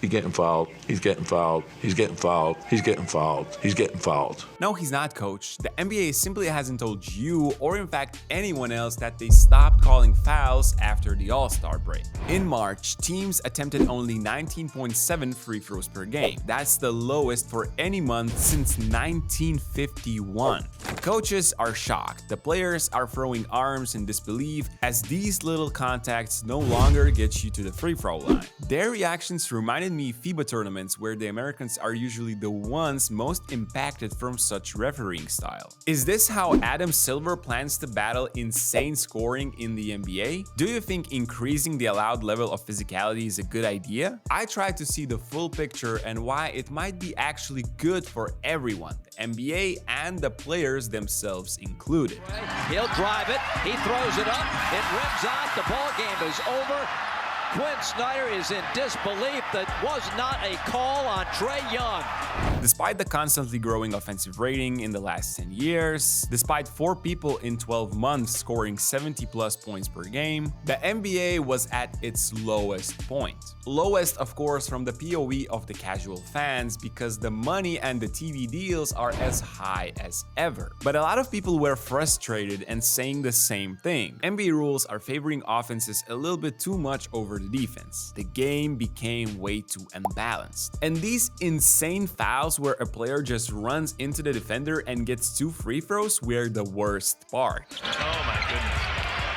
He's getting fouled. He's getting fouled. He's getting fouled. He's getting fouled. He's getting fouled. No, he's not, coach. The NBA simply hasn't told you, or in fact anyone else, that they stopped calling fouls after the All-Star break. In March, teams attempted only 19.7 free throws per game. That's the lowest for any month since 1951. Coaches are shocked. The players are throwing arms in disbelief as these little contacts no longer get you to the free throw line. Their reactions reminded me of FIBA tournaments where the Americans are usually the ones most impacted from such refereeing style. Is this how Adam Silver plans to battle insane scoring in the NBA? Do you think increasing the allowed level of physicality is a good idea? I tried to see the full picture and why it might be actually good for everyone, the NBA and the players themselves included. He'll drive it, he throws it up, it rims out, the ball game is over. Quinn Snyder is in disbelief. That was not a call on Trae Young. Despite the constantly growing offensive rating in the last 10 years, despite 4 people in 12 months scoring 70+ points per game, the NBA was at its lowest point. Lowest, of course, from the POV of the casual fans because the money and the TV deals are as high as ever. But a lot of people were frustrated and saying the same thing. NBA rules are favoring offenses a little bit too much over the defense. The game became way too unbalanced. And these insane fouls where a player just runs into the defender and gets 2 free throws were the worst part. Oh my goodness.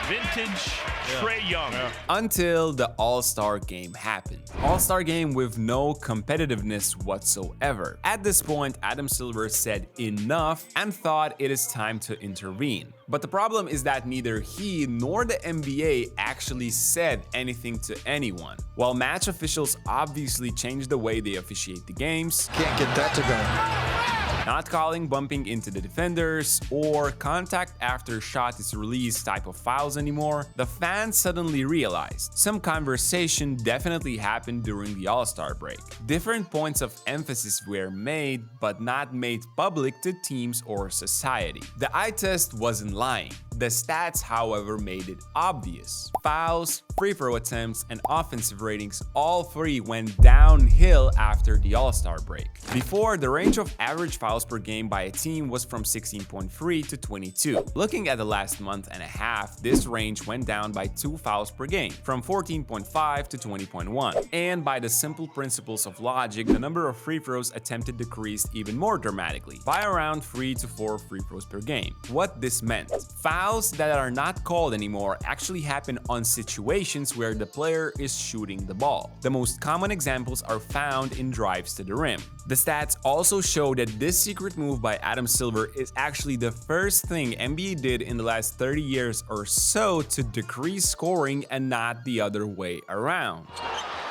Vintage Trae Young. Until the All-Star game happened. All-Star game with no competitiveness whatsoever. At this point, Adam Silver said enough and thought it is time to intervene. But the problem is that neither he nor the NBA actually said anything to anyone. While match officials obviously changed the way they officiate the games, can't get that to go. Not calling bumping into the defenders or contact after shot is released type of fouls anymore, the fans suddenly realized some conversation definitely happened during the All-Star break. Different points of emphasis were made, but not made public to teams or society. The eye test wasn't lying. The stats, however, made it obvious. Fouls, free throw attempts, and offensive ratings, all 3 went downhill after the All-Star break. Before, the range of average fouls per game by a team was from 16.3 to 22. Looking at the last month and a half, this range went down by 2 fouls per game, from 14.5 to 20.1. And by the simple principles of logic, the number of free throws attempted decreased even more dramatically, by around 3 to 4 free throws per game. What this meant: fouls that are not called anymore actually happen on situations where the player is shooting the ball. The most common examples are found in drives to the rim. The stats also show that this secret move by Adam Silver is actually the first thing NBA did in the last 30 years or so to decrease scoring and not the other way around.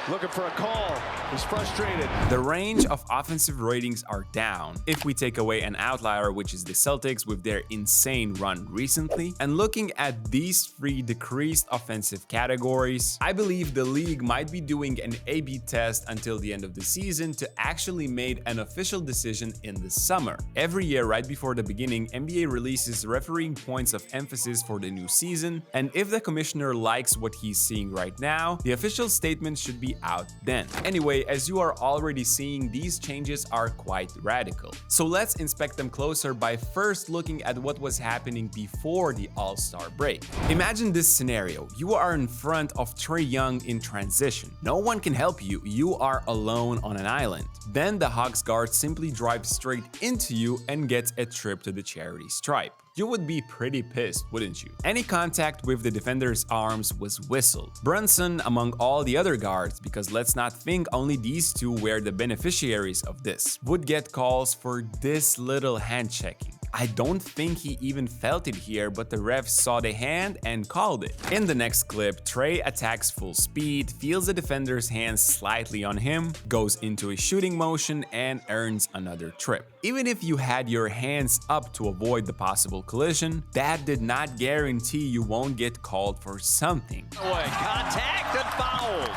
Looking for a call. He's frustrated. The range of offensive ratings are down, if we take away an outlier, which is the Celtics with their insane run recently. And looking at these 3 decreased offensive categories, I believe the league might be doing an A/B test until the end of the season to actually make an official decision in the summer. Every year right before the beginning, NBA releases refereeing points of emphasis for the new season, and if the commissioner likes what he's seeing right now, the official statement should be out then. Anyway, as you are already seeing, these changes are quite radical. So let's inspect them closer by first looking at what was happening before the All-Star break. Imagine this scenario. You are in front of Trae Young in transition. No one can help you. You are alone on an island. Then the Hawks guard simply drives straight into you and gets a trip to the charity stripe. You would be pretty pissed, wouldn't you? Any contact with the defender's arms was whistled. Brunson among all the other guards, because let's not think only these 2 were the beneficiaries of this, would get calls for this little hand checking. I don't think he even felt it here, but the ref saw the hand and called it. In the next clip, Trae attacks full speed, feels the defender's hand slightly on him, goes into a shooting motion, and earns another trip. Even if you had your hands up to avoid the possible collision, that did not guarantee you won't get called for something. Contact and foul.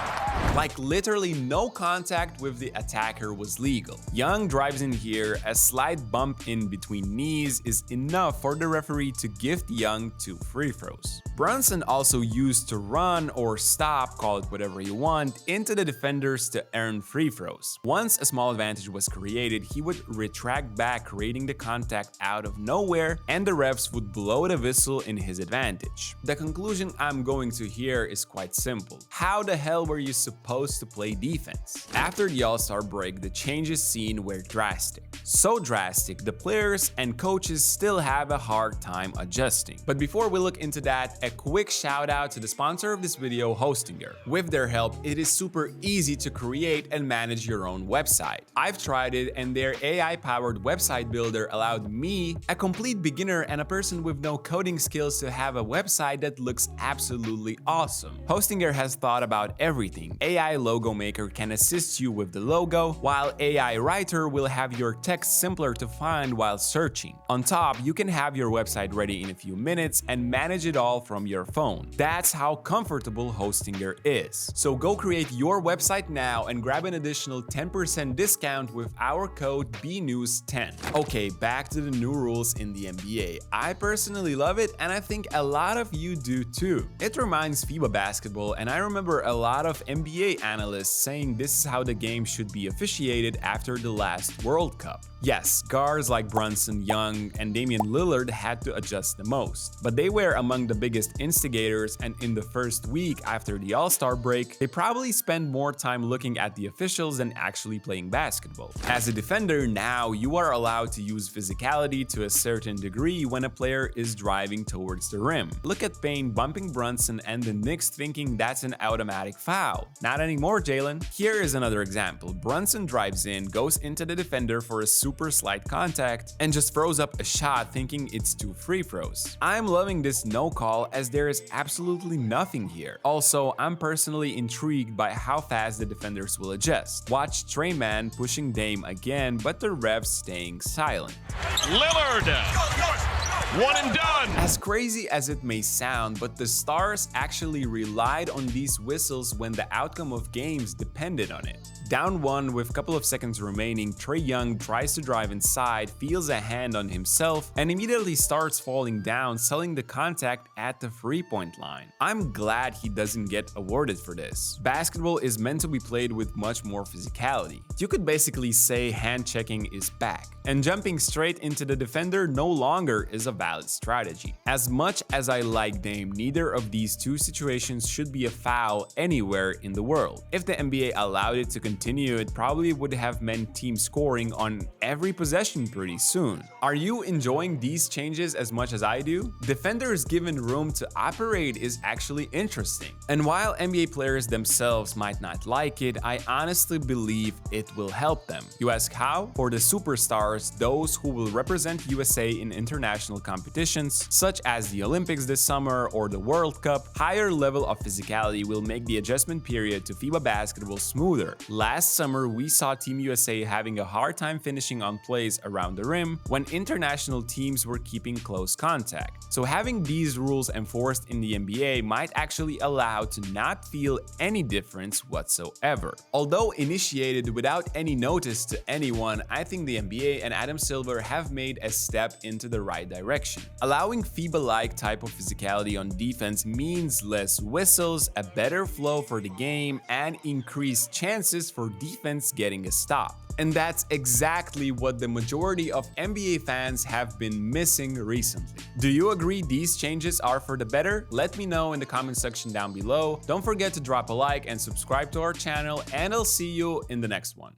Like literally no contact with the attacker was legal. Young drives in here, a slight bump in between knees is enough for the referee to gift Young 2 free throws. Brunson also used to run or stop, call it whatever you want, into the defenders to earn free throws. Once a small advantage was created, he would retract back, creating the contact out of nowhere, and the refs would blow the whistle in his advantage. The conclusion I'm going to here is quite simple. How the hell were you supposed to play defense? After the All-Star break, the changes seen were drastic. So drastic, the players and coaches still have a hard time adjusting. But before we look into that, a quick shout out to the sponsor of this video, Hostinger. With their help, it is super easy to create and manage your own website. I've tried it, and their AI-powered website builder allowed me, a complete beginner and a person with no coding skills, to have a website that looks absolutely awesome. Hostinger has thought about everything. AI Logo Maker can assist you with the logo, while AI Writer will have your text simpler to find while searching. On top, you can have your website ready in a few minutes and manage it all from your phone. That's how comfortable Hostinger is. So go create your website now and grab an additional 10% discount with our code BNews10. Okay, back to the new rules in the NBA. I personally love it, and I think a lot of you do too. It reminds FIBA basketball, and I remember a lot of NBA analysts saying this is how the game should be officiated after the last World Cup. Yes, guards like Brunson, Young, and Damian Lillard had to adjust the most, but they were among the biggest instigators, and in the first week after the All-Star break, they probably spend more time looking at the officials than actually playing basketball. As a defender, now you are allowed to use physicality to a certain degree when a player is driving towards the rim. Look at Payne bumping Brunson and the Knicks thinking that's an automatic foul. Not anymore, Jalen. Here is another example. Brunson drives in, goes into the defender for a super slight contact, and just throws up a shot thinking it's 2 free throws. I'm loving this no call, as there is absolutely nothing here. Also, I'm personally intrigued by how fast the defenders will adjust. Watch Trey Mann pushing Dame again, but the refs staying silent. Lillard! One and done! As crazy as it may sound, but the Stars actually relied on these whistles when the outcome of games depended on it. Down 1 with a couple of seconds remaining, Trae Young tries to drive inside, feels a hand on himself, and immediately starts falling down, selling the contact at the three-point line. I'm glad he doesn't get awarded for this. Basketball is meant to be played with much more physicality. You could basically say hand checking is back, and jumping straight into the defender no longer is a valid strategy. As much as I like Dame, neither of these two situations should be a foul anywhere in the world. If the NBA allowed it to continue, it probably would have meant team scoring on every possession pretty soon. Are you enjoying these changes as much as I do? Defenders given room to operate is actually interesting. And while NBA players themselves might not like it, I honestly believe it will help them. You ask how? For the superstars, those who will represent USA in international competitions, such as the Olympics this summer or the World Cup, higher level of physicality will make the adjustment period to FIBA basketball smoother. Last summer, we saw Team USA having a hard time finishing on plays around the rim when international teams were keeping close contact. So having these rules enforced in the NBA might actually allow to not feel any difference whatsoever. Although initiated without any notice to anyone, I think the NBA and Adam Silver have made a step into the right direction. Allowing FIBA-like type of physicality on defense means less whistles, a better flow for the game, and increased chances for defense getting a stop. And that's exactly what the majority of NBA fans have been missing recently. Do you agree these changes are for the better? Let me know in the comment section down below. Don't forget to drop a like and subscribe to our channel, and I'll see you in the next one.